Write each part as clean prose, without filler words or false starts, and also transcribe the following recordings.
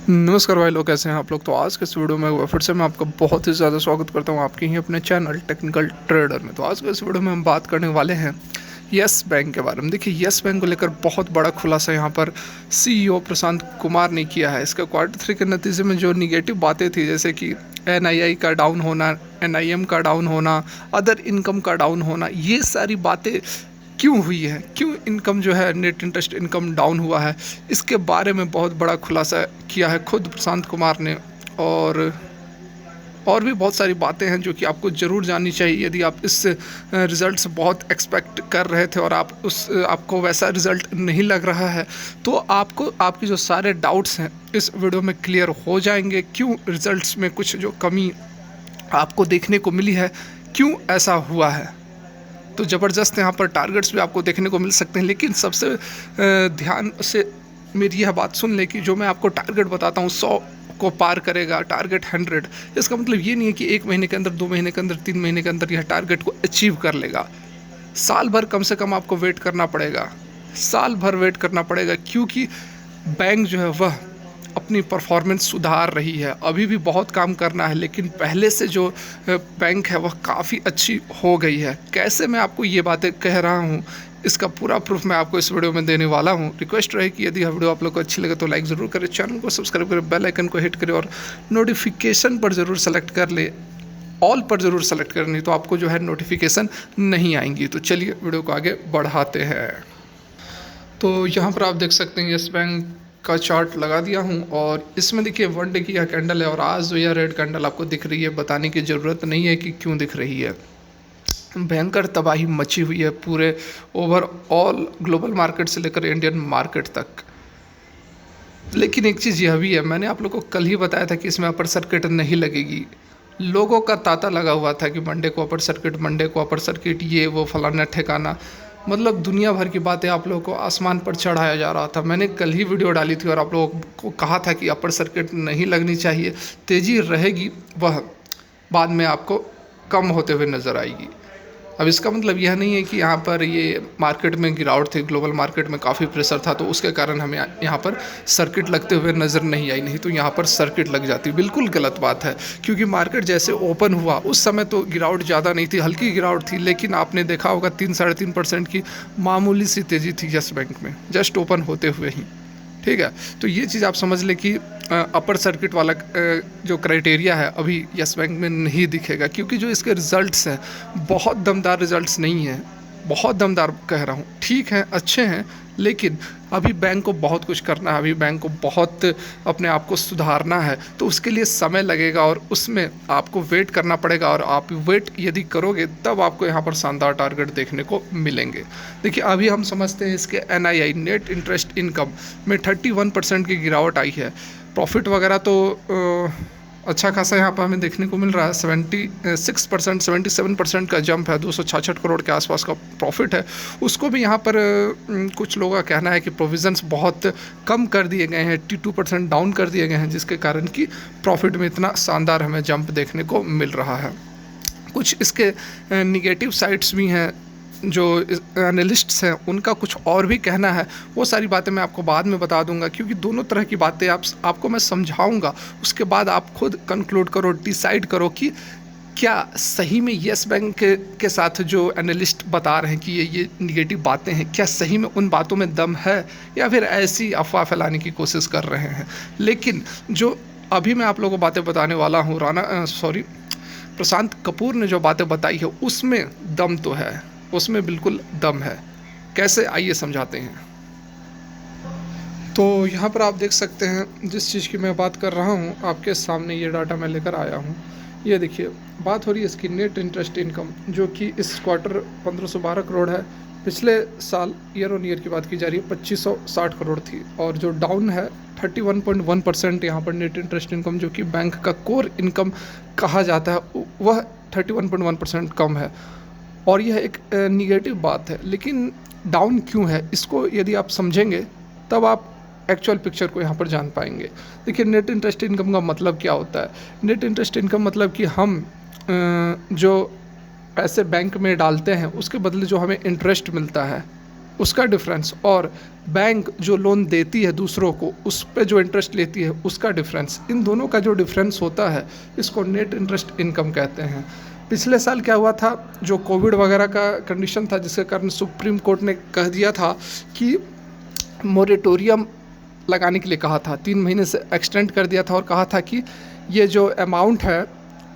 नमस्कार भाई लोग, कैसे हैं आप लोग। तो आज के इस वीडियो में एक बार फिर से मैं आपका बहुत ही ज़्यादा स्वागत करता हूं आपके ही अपने चैनल टेक्निकल ट्रेडर में। तो आज के इस वीडियो में हम बात करने वाले हैं यस बैंक के बारे में। देखिए, यस बैंक को लेकर बहुत बड़ा खुलासा यहाँ पर सीईओ प्रशांत कुमार ने किया है। इसके क्वार्टर 3 के नतीजे में जो निगेटिव बातें थी, जैसे कि एनआईआई का डाउन होना, एनआईएम का डाउन होना, अदर इनकम का डाउन होना, ये सारी बातें क्यों हुई है, क्यों इनकम जो है नेट इंटरेस्ट इनकम डाउन हुआ है, इसके बारे में बहुत बड़ा खुलासा किया है खुद प्रशांत कुमार ने। और भी बहुत सारी बातें हैं जो कि आपको ज़रूर जाननी चाहिए। यदि आप इस रिज़ल्ट से बहुत एक्सपेक्ट कर रहे थे और आपको वैसा रिज़ल्ट नहीं लग रहा है, तो आपको आपकी जो सारे डाउट्स हैं इस वीडियो में क्लियर हो जाएंगे। क्यों रिज़ल्ट्स में कुछ जो कमी आपको देखने को मिली है, क्यों ऐसा हुआ है। तो ज़बरदस्त यहाँ पर टारगेट्स भी आपको देखने को मिल सकते हैं, लेकिन सबसे ध्यान से मेरी यह बात सुन ले कि जो मैं आपको टारगेट बताता हूँ 100 को पार करेगा, टारगेट 100, इसका मतलब ये नहीं है कि 1 महीने के अंदर, 2 महीने के अंदर, 3 महीने के अंदर यह टारगेट को अचीव कर लेगा। साल भर कम से कम आपको वेट करना पड़ेगा, साल भर वेट करना पड़ेगा, क्योंकि बैंक जो है वह अपनी परफॉर्मेंस सुधार रही है। अभी भी बहुत काम करना है, लेकिन पहले से जो बैंक है वह काफ़ी अच्छी हो गई है। कैसे मैं आपको ये बातें कह रहा हूँ, इसका पूरा प्रूफ मैं आपको इस वीडियो में देने वाला हूँ। रिक्वेस्ट रहे कि यदि यह वीडियो आप लोग को अच्छी लगे तो लाइक ज़रूर करें, चैनल को सब्सक्राइब करें, बेल आइकन को हिट करें और नोटिफिकेशन पर ज़रूर सेलेक्ट कर ले, ऑल पर ज़रूर सेलेक्ट करें, नहीं तो आपको जो है नोटिफिकेशन नहीं आएंगी। तो चलिए वीडियो को आगे बढ़ाते हैं। तो यहाँ पर आप देख सकते हैं यस बैंक का चार्ट लगा दिया हूँ और इसमें देखिए 1 डे की यह कैंडल है और आज जो यह रेड कैंडल आपको दिख रही है, बताने की ज़रूरत नहीं है कि क्यों दिख रही है। भयंकर तबाही मची हुई है पूरे ओवरऑल ग्लोबल मार्केट से लेकर इंडियन मार्केट तक। लेकिन एक चीज़ यह भी है, मैंने आप लोगों को कल ही बताया था कि इसमें अपर सर्किट नहीं लगेगी। लोगों का तांता लगा हुआ था कि मंडे को अपर सर्किट, मंडे को अपर सर्किट, ये वो फलाना ठिकाना, मतलब दुनिया भर की बातें आप लोगों को आसमान पर चढ़ाया जा रहा था। मैंने कल ही वीडियो डाली थी और आप लोगों को कहा था कि अपर सर्किट नहीं लगनी चाहिए, तेज़ी रहेगी, वह बाद में आपको कम होते हुए नज़र आएगी। अब इसका मतलब यह नहीं है कि यहाँ पर ये मार्केट में गिरावट थी, ग्लोबल मार्केट में काफ़ी प्रेशर था तो उसके कारण हमें यहाँ पर सर्किट लगते हुए नज़र नहीं आई, नहीं तो यहाँ पर सर्किट लग जाती। बिल्कुल गलत बात है, क्योंकि मार्केट जैसे ओपन हुआ उस समय तो गिरावट ज़्यादा नहीं थी, हल्की गिरावट थी, लेकिन आपने देखा होगा 3-3.5% की मामूली सी तेज़ी थी यस बैंक में, जस्ट ओपन होते हुए ही। ठीक है, तो ये चीज़ आप समझ लें कि अपर सर्किट वाला जो क्राइटेरिया है अभी यस बैंक में नहीं दिखेगा, क्योंकि जो इसके रिज़ल्ट्स हैं बहुत दमदार रिज़ल्ट्स नहीं हैं। बहुत दमदार कह रहा हूँ, ठीक है, अच्छे हैं, लेकिन अभी बैंक को बहुत कुछ करना है, अभी बैंक को बहुत अपने आप को सुधारना है, तो उसके लिए समय लगेगा और उसमें आपको वेट करना पड़ेगा। और आप वेट यदि करोगे तब आपको यहाँ पर शानदार टारगेट देखने को मिलेंगे। देखिए, अभी हम समझते हैं इसके एनआईआई नेट इंटरेस्ट इनकम में 31% की गिरावट आई है। प्रॉफिट वगैरह तो अच्छा खासा यहाँ पर हमें देखने को मिल रहा है, 76%, 77% का जंप है, 266 करोड़ के आसपास का प्रॉफिट है। उसको भी यहाँ पर कुछ लोगों का कहना है कि प्रोविजंस बहुत कम कर दिए गए हैं, 82% डाउन कर दिए गए हैं, जिसके कारण कि प्रॉफिट में इतना शानदार हमें जंप देखने को मिल रहा है। कुछ इसके निगेटिव साइड्स भी हैं, जो एनालिस्ट्स हैं उनका कुछ और भी कहना है। वो सारी बातें मैं आपको बाद में बता दूंगा, क्योंकि दोनों तरह की बातें आपको मैं समझाऊंगा, उसके बाद आप खुद कंक्लूड करो, डिसाइड करो कि क्या सही में येस बैंक के साथ जो एनालिस्ट बता रहे हैं कि ये निगेटिव बातें हैं, क्या सही में उन बातों में दम है या फिर ऐसी अफवाह फैलाने की कोशिश कर रहे हैं। लेकिन जो अभी मैं आप लोगों को बातें बताने वाला हूँ, प्रशांत कपूर ने जो बातें बताई है उसमें दम तो है, उसमें बिल्कुल दम है। कैसे, आइए समझाते हैं। तो यहाँ पर आप देख सकते हैं जिस चीज़ की मैं बात कर रहा हूँ, आपके सामने ये डाटा मैं लेकर आया हूँ। ये देखिए, बात हो रही है इसकी नेट इंटरेस्ट इनकम, जो कि इस क्वार्टर 1512 करोड़ है। पिछले साल ईयर ऑन ईयर की बात की जा रही है 2560 करोड़ थी, और जो डाउन है 31.1% यहाँ पर नेट इंटरेस्ट इनकम, जो कि बैंक का कोर इनकम कहा जाता है, वह 31.1% कम है। और यह एक निगेटिव बात है, लेकिन डाउन क्यों है इसको यदि आप समझेंगे तब आप एक्चुअल पिक्चर को यहाँ पर जान पाएंगे। देखिए, नेट इंटरेस्ट इनकम का मतलब क्या होता है। नेट इंटरेस्ट इनकम मतलब कि हम जो पैसे बैंक में डालते हैं उसके बदले जो हमें इंटरेस्ट मिलता है, उसका डिफरेंस और बैंक जो लोन देती है दूसरों को उस पे जो इंटरेस्ट लेती है उसका डिफरेंस, इन दोनों का जो डिफरेंस होता है इसको नेट इंटरेस्ट इनकम कहते हैं। पिछले साल क्या हुआ था, जो कोविड वगैरह का कंडीशन था जिसके कारण सुप्रीम कोर्ट ने कह दिया था कि मोरेटोरियम लगाने के लिए कहा था, 3 महीने से एक्सटेंड कर दिया था और कहा था कि ये जो अमाउंट है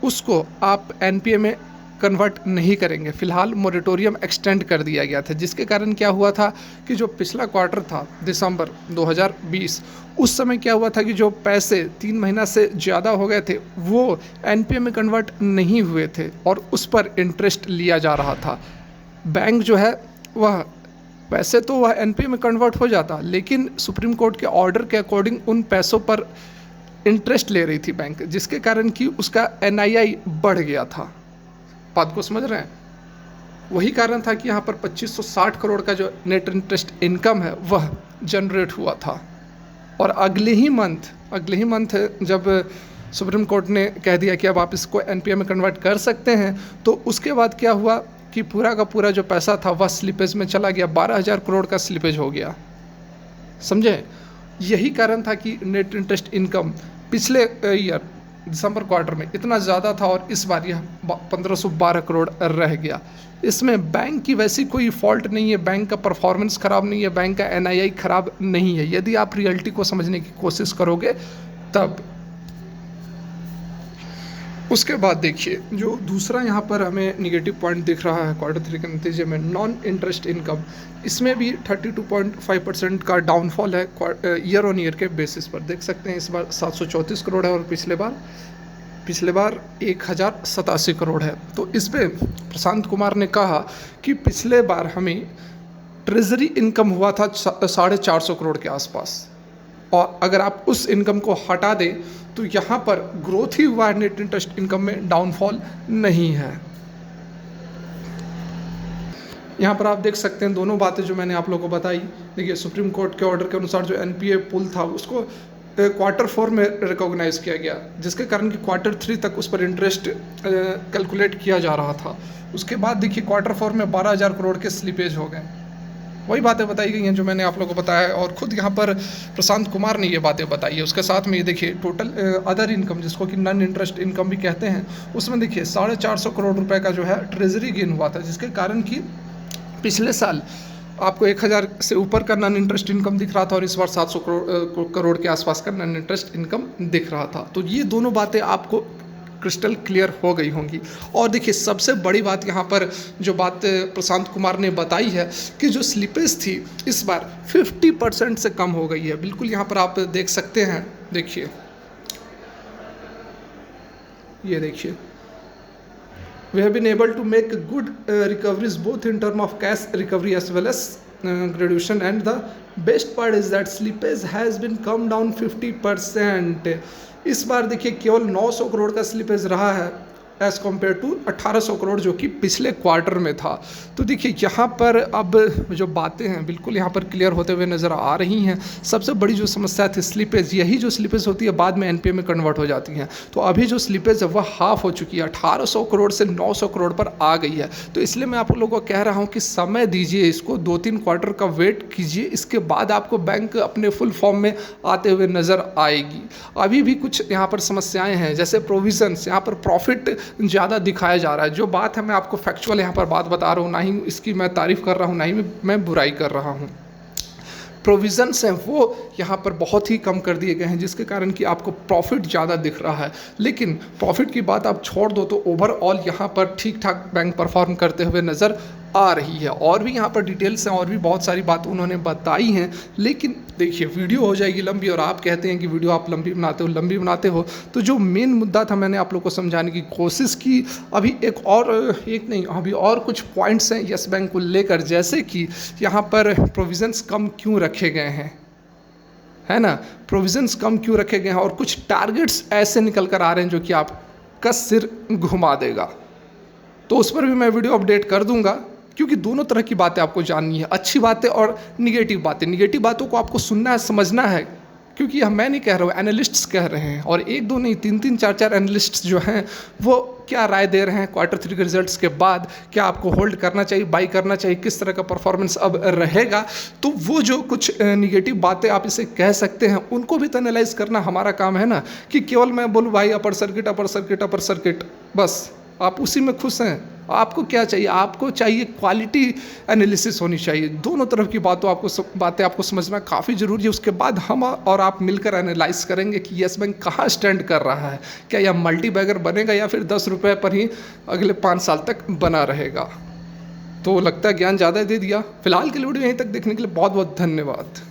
उसको आप एनपीए में कन्वर्ट नहीं करेंगे। फ़िलहाल मोरेटोरियम एक्सटेंड कर दिया गया था, जिसके कारण क्या हुआ था कि जो पिछला क्वार्टर था दिसंबर 2020, उस समय क्या हुआ था कि जो पैसे 3 महीना से ज़्यादा हो गए थे वो एनपीए में कन्वर्ट नहीं हुए थे और उस पर इंटरेस्ट लिया जा रहा था। बैंक जो है वह पैसे तो वह एनपीए में कन्वर्ट हो जाता, लेकिन सुप्रीम कोर्ट के ऑर्डर के अकॉर्डिंग उन पैसों पर इंटरेस्ट ले रही थी बैंक, जिसके कारण कि उसका एनआईआई बढ़ गया था। बात को समझ रहे हैं? वही कारण था कि यहाँ पर 2560 करोड़ का जो नेट इंटरेस्ट इनकम है वह जनरेट हुआ था। और अगले ही मंथ जब सुप्रीम कोर्ट ने कह दिया कि अब आप इसको एनपीए में कन्वर्ट कर सकते हैं, तो उसके बाद क्या हुआ कि पूरा का पूरा जो पैसा था वह स्लिपेज में चला गया, 12,000 करोड़ का स्लिपेज हो गया। समझे? यही कारण था कि नेट इंटरेस्ट इनकम पिछले ईयर दिसंबर क्वार्टर में इतना ज़्यादा था और इस बार यह 1512 करोड़ रह गया। इसमें बैंक की वैसी कोई फॉल्ट नहीं है, बैंक का परफॉर्मेंस ख़राब नहीं है, बैंक का एनआईआई ख़राब नहीं है, यदि आप रियलिटी को समझने की कोशिश करोगे तब। उसके बाद देखिए जो दूसरा यहाँ पर हमें निगेटिव पॉइंट दिख रहा है क्वार्टर 3 के नतीजे में, नॉन इंटरेस्ट इनकम, इसमें भी 32.5% का डाउनफॉल है ईयर ऑन ईयर के बेसिस पर। देख सकते हैं इस बार 734 करोड़ है और पिछले बार 1087 करोड़ है। तो इस पे प्रशांत कुमार ने कहा कि पिछले बार हमें ट्रेजरी इनकम हुआ था 450 करोड़ के आसपास, और अगर आप उस इनकम को हटा दें तो यहाँ पर ग्रोथ ही हुआ है, नेट इंटरेस्ट इनकम में डाउनफॉल नहीं है। यहाँ पर आप देख सकते हैं दोनों बातें जो मैंने आप लोगों को बताई। देखिए सुप्रीम कोर्ट के ऑर्डर के अनुसार जो एनपीए पुल था उसको क्वार्टर 4 में रिकॉग्नाइज किया गया, जिसके कारण कि क्वार्टर 3 तक उस पर इंटरेस्ट कैलकुलेट किया जा रहा था। उसके बाद देखिए क्वार्टर 4 में 12,000 करोड़ के स्लिपेज हो गए। वही बातें बताई गई हैं जो मैंने आप लोगों को बताया है, और खुद यहाँ पर प्रशांत कुमार ने ये बातें बताई है। उसके साथ में ये देखिए टोटल अदर इनकम, जिसको कि नॉन इंटरेस्ट इनकम भी कहते हैं, उसमें देखिए 450 करोड़ रुपए का जो है ट्रेजरी गेन हुआ था, जिसके कारण कि पिछले साल आपको 1,000 से ऊपर का नॉन इंटरेस्ट इनकम दिख रहा था और इस बार 700 करोड़ के आसपास का नॉन इंटरेस्ट इनकम दिख रहा था। तो ये दोनों बातें आपको क्रिस्टल क्लियर हो गई होंगी। और देखिए सबसे बड़ी बात यहाँ पर जो बात प्रशांत कुमार ने बताई है कि जो स्लिपेज थी इस बार 50% से कम हो गई है। बिल्कुल यहाँ पर आप देख सकते हैं, देखिए ये देखिए, we have been able to make good recoveries both in term of cash recovery as well as graduation, and the best part is that slippage has been come down 50%। इस बार देखिए केवल 900 करोड़ का स्लिपेज रहा है एज़ कम्पेयर टू 1800 करोड़ जो कि पिछले quarter में था। तो देखिए यहाँ पर अब जो बातें हैं बिल्कुल यहाँ पर क्लियर होते हुए नज़र आ रही हैं। सबसे बड़ी जो समस्या थी स्लिपेज, यही जो स्लिपेज होती है बाद में एनपीए में कन्वर्ट हो जाती हैं। तो अभी जो स्लिपेज है वह हाफ हो चुकी है, 1800 करोड़ से 900 करोड़ पर आ गई है। तो इसलिए मैं आप लोगों को कह रहा हूँ कि समय दीजिए, इसको 2-3 क्वार्टर का वेट कीजिए, इसके बाद आपको बैंक अपने फुल फॉर्म में आते हुए नज़र आएगी। अभी भी कुछ यहाँ पर समस्याएँ हैं, जैसे प्रोविजंस, यहाँ पर प्रॉफिट ज़्यादा दिखाया जा रहा है। जो बात है मैं आपको फैक्चुअल यहाँ पर बात बता रहा हूँ, ना ही इसकी मैं तारीफ़ कर रहा हूँ, ना ही मैं बुराई कर रहा हूँ। प्रोविज़न्स हैं वो यहाँ पर बहुत ही कम कर दिए गए हैं, जिसके कारण कि आपको प्रॉफिट ज़्यादा दिख रहा है। लेकिन प्रॉफिट की बात आप छोड़ दो तो ओवरऑल यहाँ पर ठीक ठाक बैंक परफॉर्म करते हुए नज़र आ रही है। और भी यहाँ पर डिटेल्स हैं और भी बहुत सारी बात उन्होंने बताई हैं, लेकिन देखिए वीडियो हो जाएगी लंबी, और आप कहते हैं कि वीडियो आप लंबी बनाते हो। तो जो मेन मुद्दा था मैंने आप लोग को समझाने की कोशिश की। अभी अभी और कुछ पॉइंट्स हैं यस बैंक को लेकर, जैसे कि यहाँ पर प्रोविजंस कम क्यों रखे गए हैं, है ना, प्रोविजंस कम क्यों रखे गए हैं, और कुछ टारगेट्स ऐसे निकल कर आ रहे हैं जो कि आपका सिर घुमा देगा। तो उस पर भी मैं वीडियो अपडेट कर दूंगा, क्योंकि दोनों तरह की बातें आपको जाननी है, अच्छी बातें और निगेटिव बातें। निगेटिव बातों को आपको सुनना है, समझना है क्योंकि हम मैं नहीं कह रहा हूँ, एनालिस्ट्स कह रहे हैं, और एक दो नहीं, तीन तीन चार चार एनालिस्ट्स जो हैं वो क्या राय दे रहे हैं Q3 के रिजल्ट्स के बाद, क्या आपको होल्ड करना चाहिए, बाई करना चाहिए, किस तरह का परफॉर्मेंस अब रहेगा। तो वो जो कुछ निगेटिव बातें आप इसे कह सकते हैं उनको भी तो एनालाइज करना हमारा काम है ना, कि केवल मैं बोलूँ भाई upper circuit upper circuit upper circuit, बस आप उसी में खुश हैं। आपको क्या चाहिए, आपको चाहिए क्वालिटी एनालिसिस होनी चाहिए, दोनों तरफ की बातें आपको समझना काफ़ी ज़रूरी है। उसके बाद हम और आप मिलकर एनालाइज करेंगे कि येस बैंक कहाँ स्टैंड कर रहा है, क्या यह मल्टी बैगर बनेगा या फिर 10 रुपये पर ही अगले 5 साल तक बना रहेगा। तो लगता है ज्ञान ज़्यादा दे दिया। फिलहाल के लिए वीडियो यहीं तक देखने के लिए बहुत बहुत धन्यवाद।